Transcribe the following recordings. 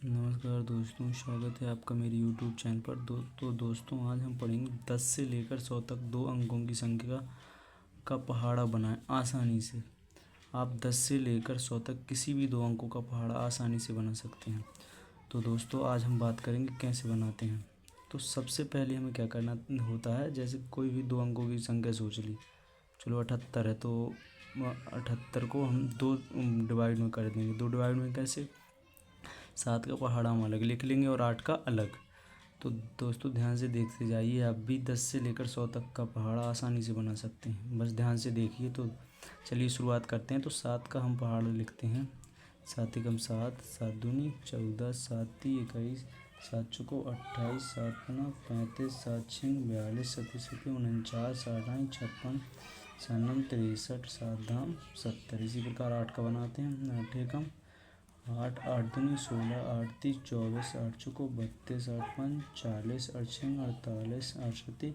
नमस्कार दोस्तों, स्वागत है आपका मेरे YouTube चैनल पर। दोस्तों आज हम पढ़ेंगे 10 से लेकर 100 तक दो अंकों की संख्या का पहाड़ा बनाएं आसानी से। आप 10 से लेकर 100 तक किसी भी दो अंकों का पहाड़ा आसानी से बना सकते हैं। तो दोस्तों आज हम बात करेंगे कैसे बनाते हैं। तो सबसे पहले हमें क्या करना होता है, जैसे कोई भी दो अंकों की संख्या सोच ली। चलो 78 है, तो 78 को हम दो डिवाइड में कर देंगे। दो डिवाइड में कैसे? 7 का पहाड़ा हम अलग लिख लेंगे और 8 का अलग। तो दोस्तों ध्यान से देखते जाइए, आप भी 10 से लेकर 100 तक का पहाड़ा आसानी से बना सकते हैं। बस ध्यान से देखिए। तो चलिए शुरुआत करते हैं। तो 7 का हम पहाड़ा लिखते हैं। 7 एकम 7, 7 दूनी 14, 7 ती 21, 7 चौको 28, 7 पना 35, 7 छिंग 42, 7 सत्ती 49, 7 आठ 56, 7 नम 63, 7 धाम 70। इसी प्रकार 8 का बनाते हैं। 8 एकम 8, 8 दूनी 16, 8 ती 24, 8 चौको 32, 8 पंच 40, 8 छिंग 48, 8 सत्ती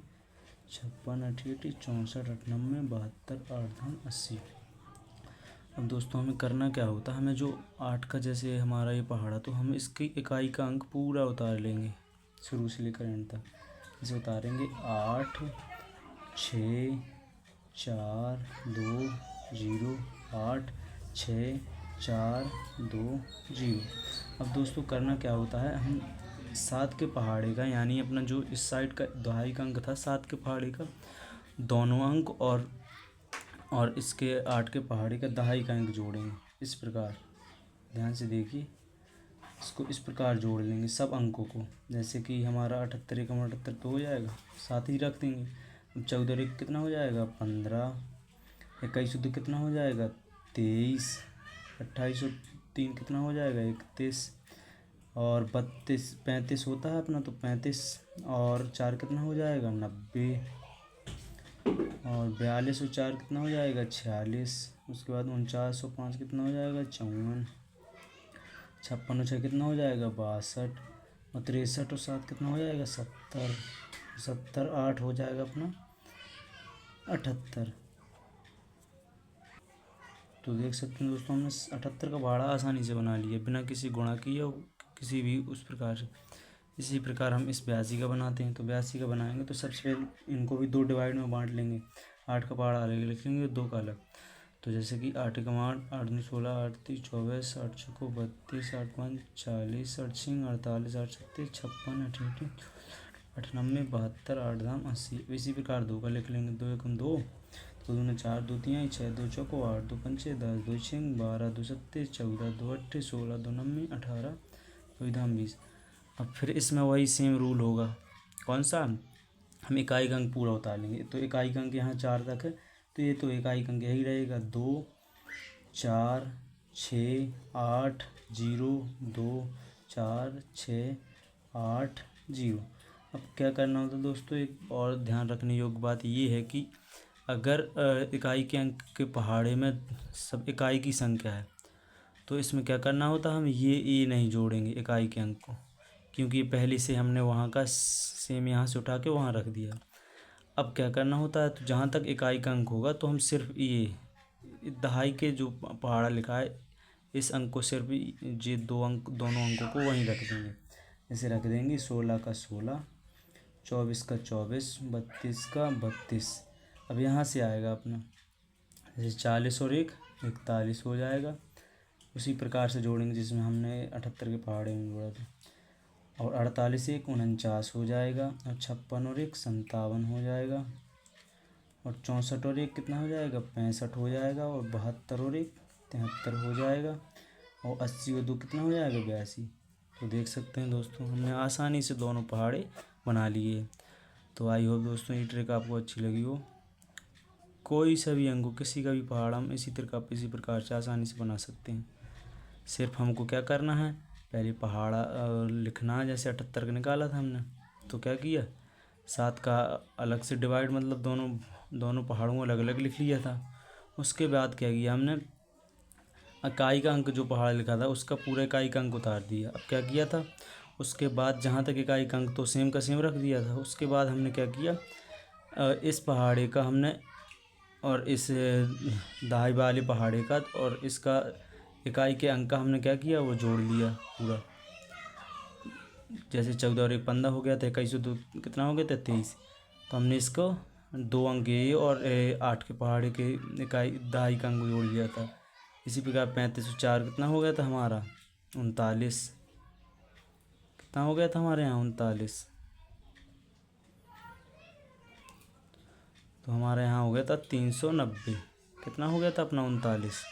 56, 8 अठी 64, 8 नब्बे 72, 8 धाम 80। अब दोस्तों हमें करना क्या होता है, हमें जो 8 का जैसे हमारा ये पहाड़ा, तो हम इसकी इकाई का अंक पूरा उतार लेंगे शुरू से लेकर एंड तक। इसे उतारेंगे 8, 6, 4, 2, 0, 8, 6, 4, 2, 0। अब दोस्तों करना क्या होता है, हम 7 के पहाड़े का, यानी अपना जो इस साइड का दहाई का अंक था 7 के पहाड़े का दोनों अंक और इसके 8 के पहाड़े का दहाई का अंक जोड़ेंगे। इस प्रकार ध्यान से देखिए, इसको इस प्रकार जोड़ लेंगे सब अंकों को। जैसे कि हमारा 78 एकम 78 तो हो जाएगा, साथ ही रख देंगे। अब 14 एक कितना हो जाएगा 15, 21 दो कितना हो जाएगा 23, 28 और 3 कितना हो जाएगा 31, और 32 35 होता है अपना, तो 35 और 4 कितना हो जाएगा 90, और 42 और 4 कितना हो जाएगा 46। उसके बाद 49 और 5 कितना हो जाएगा 54, 56 और 6 कितना हो जाएगा 62, और 63 और 7 कितना हो जाएगा 70, 70 8 हो जाएगा अपना 78। तो देख सकते हैं दोस्तों, हमने 78 का पहाड़ा आसानी से बना लिया बिना किसी गुणा किए या किसी भी उस प्रकार से। इसी प्रकार हम इस 82 का बनाते हैं। तो 82 का बनाएंगे तो सबसे पहले इनको भी दो डिवाइड में बांट लेंगे। 8 का पहाड़ा अलग लिख लेंगे, 2 का अलग। तो जैसे कि 8 एकम 8, 8 दूनी 16, 8 ती 24, 8 चौको 32, 8 पाँच 40, 8 छिंग 48, 8 सत्ती 56, 8 अठी 8 नब्बे 72, 8 धाम 80। इसी प्रकार 2 का लिख लेंगे। 2 एकम 2, 2 दूनी 4, 2 तिहाई 6, 2 चौको 8, 2 पंचे 10, 2 छिंग 12, 2 सत्ती 14, 2 अट्ठे 16, 2 नब्बे 18, 2 धाम 20। अब फिर इसमें वही सेम रूल होगा। कौन सा? हम इकाई का अंक पूरा उतार लेंगे। तो इकाई का अंक यहाँ 4 तक है, तो ये तो इकाई का अंक यही रहेगा 2, 4, 6, 8, 0, 2, 4, 6, 8, 0। अब क्या करना होता है दोस्तों, एक और ध्यान रखने योग्य बात ये है कि अगर इकाई के अंक के पहाड़े में सब इकाई की संख्या है, तो इसमें क्या करना होता है, हम ये नहीं जोड़ेंगे इकाई के अंक को, क्योंकि पहले से हमने वहाँ का सेम यहाँ से उठा के वहाँ रख दिया। अब क्या करना होता है, तो जहाँ तक इकाई का अंक होगा तो हम सिर्फ ये दहाई के जो पहाड़ा लिखा है इस अंक को, सिर्फ ये दो अंक दोनों अंकों को वहीं रख देंगे। जैसे रख देंगे 16 का 16, 24 का 24, 32 का 32। अब यहाँ से आएगा अपना जैसे 40 और 1 41 हो जाएगा। उसी प्रकार से जोड़ेंगे जिसमें हमने 78 के पहाड़े में जोड़ा था। और 48 एक 49 हो जाएगा, और 56 और 1 57 हो जाएगा, और 64 और 1 कितना हो जाएगा 65 हो जाएगा, और 72 और 1 73 हो जाएगा, और 80 और 2 कितना हो जाएगा 82। तो देख सकते हैं दोस्तों, हमने आसानी से दोनों पहाड़े बना लिए। तो आई होप दोस्तों ये ट्रिक आपको अच्छी लगी हो। कोई सा भी अंक किसी का भी पहाड़ हम इसी प्रकार से आसानी से बना सकते हैं। सिर्फ हमको क्या करना है, पहले पहाड़ा लिखना है। जैसे 78 का निकाला था हमने, तो क्या किया 7 का अलग से डिवाइड, मतलब दोनों पहाड़ों को अलग अलग लिख लिया था। उसके बाद क्या किया हमने, इकाई का अंक जो पहाड़ लिखा था उसका पूरा इकाई का अंक उतार दिया। अब क्या किया था, उसके बाद जहाँ तक इकाई का अंक तो सेम का सेम रख दिया था। उसके बाद हमने क्या किया, इस पहाड़े का हमने और इस दहाई वाले पहाड़े का और इसका इकाई के अंक का हमने क्या किया, वो जोड़ लिया पूरा। जैसे 14 और 1 15 हो गया था, 21 2 कितना हो गया था 23। तो हमने इसको 2 अंक ये और 8 के पहाड़े के इकाई दहाई का अंक जोड़ लिया था। इसी प्रकार 35 और 4 कितना हो गया था हमारा 39। कितना हो गया था हमारे यहाँ 39। तो हमारे यहाँ हो गया था 390। कितना हो गया था अपना 39।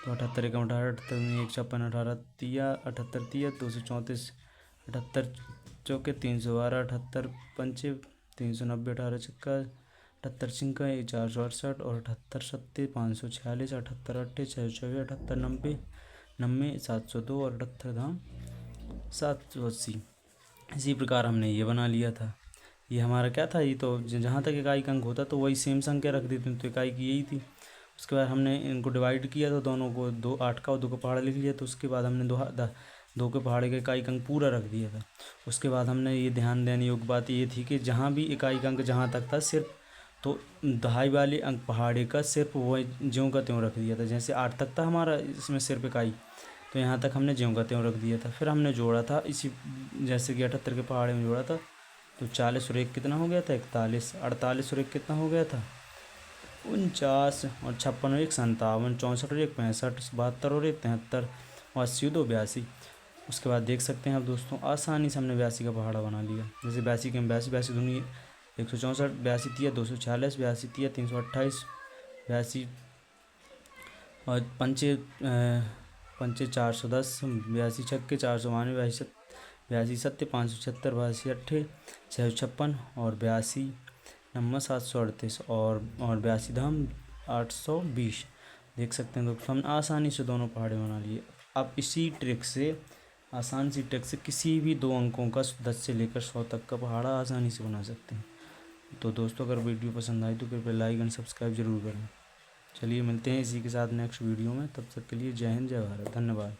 तो 78 एकम 18 78 1 56 18 तिया 78 तिया 234 78 चौके 312 78 पंचे 390 18 छक्का 78 छिंका 468 और 78 सत्ते 546 78 अट्ठे 624 78 90 90 702 और 78 धाम 780। इसी प्रकार हमने ये बना लिया था। ये हमारा क्या था, ये तो जहाँ तक इकाई का अंक होता तो वही सेम संख्या रख देते, तो इकाई की यही थी। उसके बाद हमने इनको डिवाइड किया तो दोनों को 2 8 का और 2 का पहाड़ा लिख लिया। तो उसके बाद हमने 2 के पहाड़े का इकाई का अंक पूरा रख दिया था। उसके बाद हमने ये ध्यान देने योग्य बात ये थी कि जहाँ भी इकाई का अंक जहाँ तक था सिर्फ तो दहाई वाले अंक पहाड़े का सिर्फ वो ज्यों का त्यों रख दिया था। जैसे 8 तक था हमारा इसमें सिर्फ इकाई, तो यहाँ तक हमने ज्यों का त्यों रख दिया था। फिर हमने जोड़ा था इसी, जैसे कि 78 के पहाड़े में जोड़ा था तो 40 और 1 कितना हो गया था 41। 48 और 1 कितना हो गया था 49 और 56 और 1 57 64 और 1 65 72 और 1 73 और 80 2 82। उसके बाद देख सकते हैं अब दोस्तों आसानी से हमने 82 का पहाड़ा बना लिया। जैसे 82 के 82 82 दूनी 164 82 तिया 246 82 तिया 328 82 और पंचे पंचे 410 82 छक्के 492 82 सत्ते 576 82 अट्ठे 656 और 82 नंबर 738 और 82 धाम 820। देख सकते हैं दोस्तों हमने आसानी से दोनों पहाड़े बना लिए। अब इसी ट्रिक से आसान सी ट्रिक से किसी भी 2 अंकों का 10 से लेकर 100 तक का पहाड़ा आसानी से बना सकते हैं। तो दोस्तों अगर वीडियो पसंद आई तो कृपया लाइक एंड सब्सक्राइब जरूर करें। चलिए मिलते हैं इसी के साथ नेक्स्ट वीडियो में, तब तक के लिए जय हिंद जय भारत, धन्यवाद।